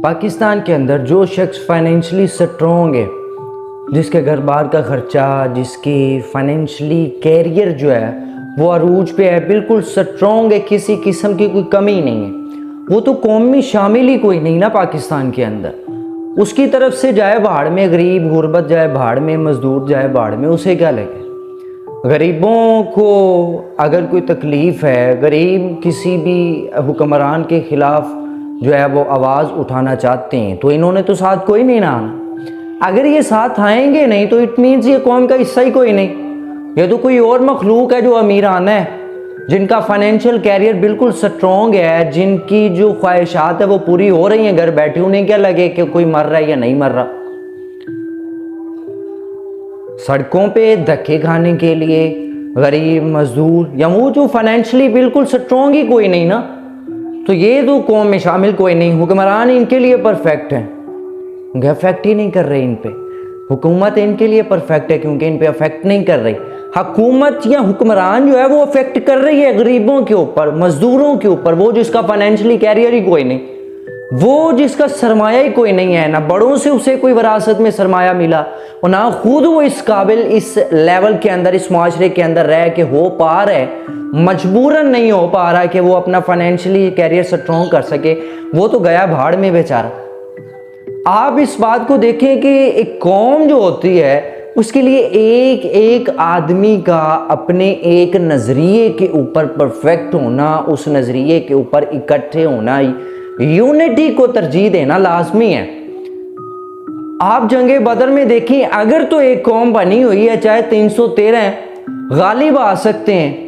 पाकिस्तान के अंदर जो शख्स फाइनेंशियली स्ट्रॉन्ग है, जिसके घर बार का खर्चा, जिसकी फाइनेंशियली कैरियर जो है वो अरूज पे है, बिल्कुल स्ट्रॉन्ग है, किसी किस्म की कोई कमी नहीं है, वो तो कौम में शामिल ही कोई नहीं ना पाकिस्तान के अंदर। उसकी तरफ से जाए भाड़ में, गरीब गुरबत जाए भाड़ में, मजदूर जाए भाड़ में, उसे क्या लगे। गरीबों को अगर कोई तकलीफ़ है, गरीब किसी भी हुक्मरान के ख़िलाफ़ जो है वो आवाज़ उठाना चाहते हैं, तो इन्होंने तो साथ कोई नहीं ना आना। अगर ये साथ आएंगे नहीं तो इट मीन्स ये कौम का हिस्सा ही कोई नहीं, ये तो कोई और मखलूक है जो अमीराना है, जिनका फाइनेंशियल कैरियर बिल्कुल स्ट्रॉन्ग है, जिनकी जो ख्वाहिशात है वो पूरी हो रही हैं घर बैठे। उन्हें क्या लगे कि कोई मर रहा है या नहीं मर रहा। सड़कों पे धक्के खाने के लिए गरीब मजदूर या वो जो फाइनेंशियली बिल्कुल स्ट्रॉन्ग ही कोई नहीं ना, तो ये तो कौम में शामिल कोई नहीं। हुक्मरान इनके लिए परफेक्ट हैं, अफेक्ट ही नहीं कर रहे इन पे। हुकूमत इनके लिए परफेक्ट है क्योंकि इन पे अफेक्ट नहीं कर रही। हुकूमत या हुक्मरान जो है वो अफेक्ट कर रही है गरीबों के ऊपर, मजदूरों के ऊपर, वो जिसका फाइनेंशियली कैरियर ही कोई नहीं, वो जिसका सरमाया ही कोई नहीं है, ना बड़ों से उसे कोई विरासत में सरमाया मिला और ना खुद वो इस काबिल, इस लेवल के अंदर, इस माशरे के अंदर रह के हो पा रहा है, मजबूरन नहीं हो पा रहा है कि वो अपना फाइनेंशियली कैरियर स्ट्रॉन्ग कर सके। वो तो गया भाड़ में बेचारा। आप इस बात को देखें कि एक कौम जो होती है उसके लिए एक एक आदमी का अपने एक नज़रिए के ऊपर परफेक्ट होना, उस नज़रिए के ऊपर इकट्ठे होना, यूनिटी को तरजीह देना लाजमी है। आप जंगे बदर में देखिए, अगर तो एक कौम बनी हुई है, चाहे 313 गालिब आ सकते हैं,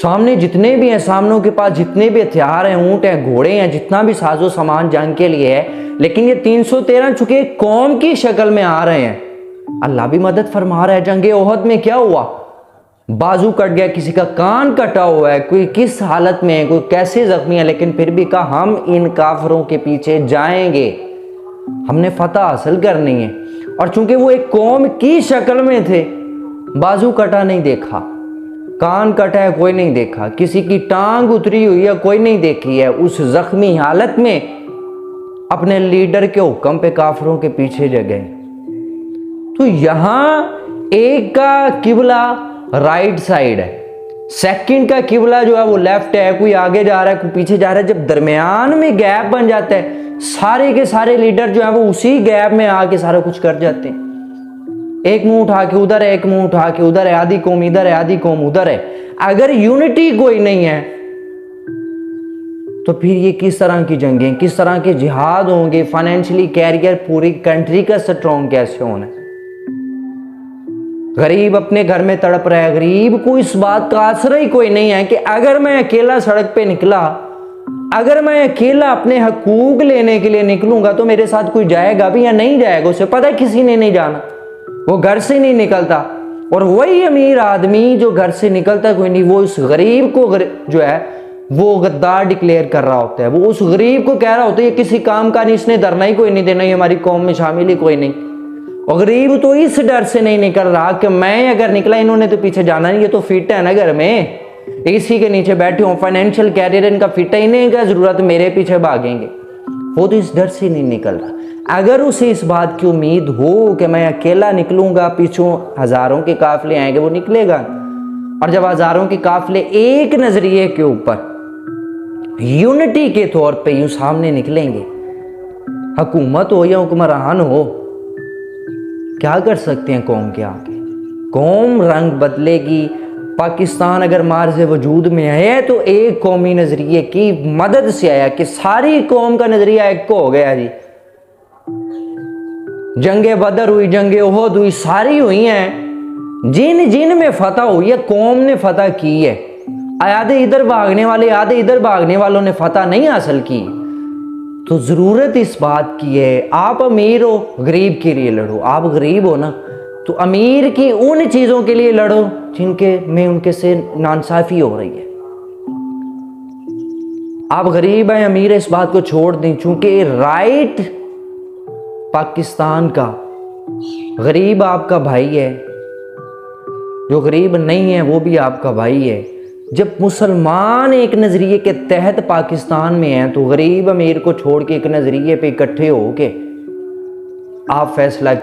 सामने जितने भी हैं, सामनों के पास जितने भी हथियार हैं, ऊंट हैं, घोड़े हैं, जितना भी साजो सामान जंग के लिए है, लेकिन ये 313 चुके कौम की शक्ल में आ रहे हैं। अल्लाह भी मदद फरमा रहा है। जंगे ओहद में क्या हुआ? बाजू कट गया, किसी का कान कटा हुआ है, कोई किस हालत में है, कोई कैसे जख्मी है, लेकिन फिर भी कहा हम इन काफरों के पीछे जाएंगे, हमने फतह हासिल करनी है। और चूंकि वो एक कौम की शक्ल में थे, बाजू कटा नहीं देखा, कान कटा है कोई नहीं देखा, किसी की टांग उतरी हुई है कोई नहीं देखी है, उस जख्मी हालत में अपने लीडर के हुक्म पे काफरों के पीछे जगह। तो यहां एक का किबला राइट साइड है, सेकंड का किबला जो है वो लेफ्ट है, कोई आगे जा रहा है कोई पीछे जा रहा है। जब दरमियान में गैप बन जाता है, सारे के सारे लीडर जो है वो उसी गैप में आके सारा कुछ कर जाते हैं। एक मुंह उठा के उधर है, एक मुंह उठा के उधर है, आधी कौम इधर है, आधी कौम उधर है। अगर यूनिटी कोई नहीं है तो फिर ये किस तरह की जंगें, किस तरह के जिहाद होंगे? फाइनेंशियली कैरियर पूरी कंट्री का स्ट्रॉन्ग कैसे होना है? गरीब अपने घर में तड़प रहा है, गरीब को इस बात का आसरा ही कोई नहीं है कि अगर मैं अकेला सड़क पे निकला, अगर मैं अकेला अपने हकूक लेने के लिए निकलूंगा तो मेरे साथ कोई जाएगा भी या नहीं जाएगा। उसे पता है किसी ने नहीं जाना, वो घर से नहीं निकलता। और वही अमीर आदमी जो घर से निकलता कोई नहीं, वो उस गरीब को जो है वो गद्दार डिक्लेयर कर रहा होता है। वो उस गरीब को कह रहा होता है ये किसी काम का नहीं, इसने धरना ही कोई नहीं देना, ये हमारी कौम में शामिल ही कोई नहीं। और गरीब तो इस डर से नहीं निकल रहा कि मैं अगर निकला इन्होंने तो पीछे जाना नहीं, ये तो फिट है ना घर में, इसी के नीचे बैठे हो, फाइनेंशियल कैरियर इनका फिट है, इन्हें क्या जरूरत मेरे पीछे भागेंगे। वो तो इस डर से नहीं निकल रहा। अगर उसे इस बात की उम्मीद हो कि मैं अकेला निकलूंगा, पीछों हजारों के काफिले आएंगे, वो निकलेगा। और जब हजारों के काफिले एक नजरिए के ऊपर यूनिटी के तौर पे यूं सामने निकलेंगे, हुकूमत हो या हुक्मरान हो, क्या कर सकते हैं कौम के आगे? कौम रंग बदलेगी। पाकिस्तान अगर मार्ज़ वजूद में है तो एक कौमी नजरिए की मदद से आया कि सारी कौम का नजरिया एक को हो गया जी। जंगे बदर हुई, जंगे ओहद हुई, सारी हुई हैं। जिन जिन में फतह हुई है कौम ने फतह की है। आधे इधर भागने वाले, आधे इधर भागने वालों ने फतह नहीं हासिल की। तो जरूरत इस बात की है, आप अमीर हो गरीब के लिए लड़ो, आप गरीब हो ना तो अमीर की उन चीजों के लिए लड़ो जिनके में उनके से नाइंसाफी हो रही है। आप गरीब हैं, अमीर है, इस बात को छोड़ दें। चूंकि राइट पाकिस्तान का गरीब आपका भाई है, जो गरीब नहीं है वो भी आपका भाई है। जब मुसलमान एक नज़रिए के तहत पाकिस्तान में हैं तो गरीब अमीर को छोड़ के एक नज़रिए पे इकट्ठे हो के आप फैसला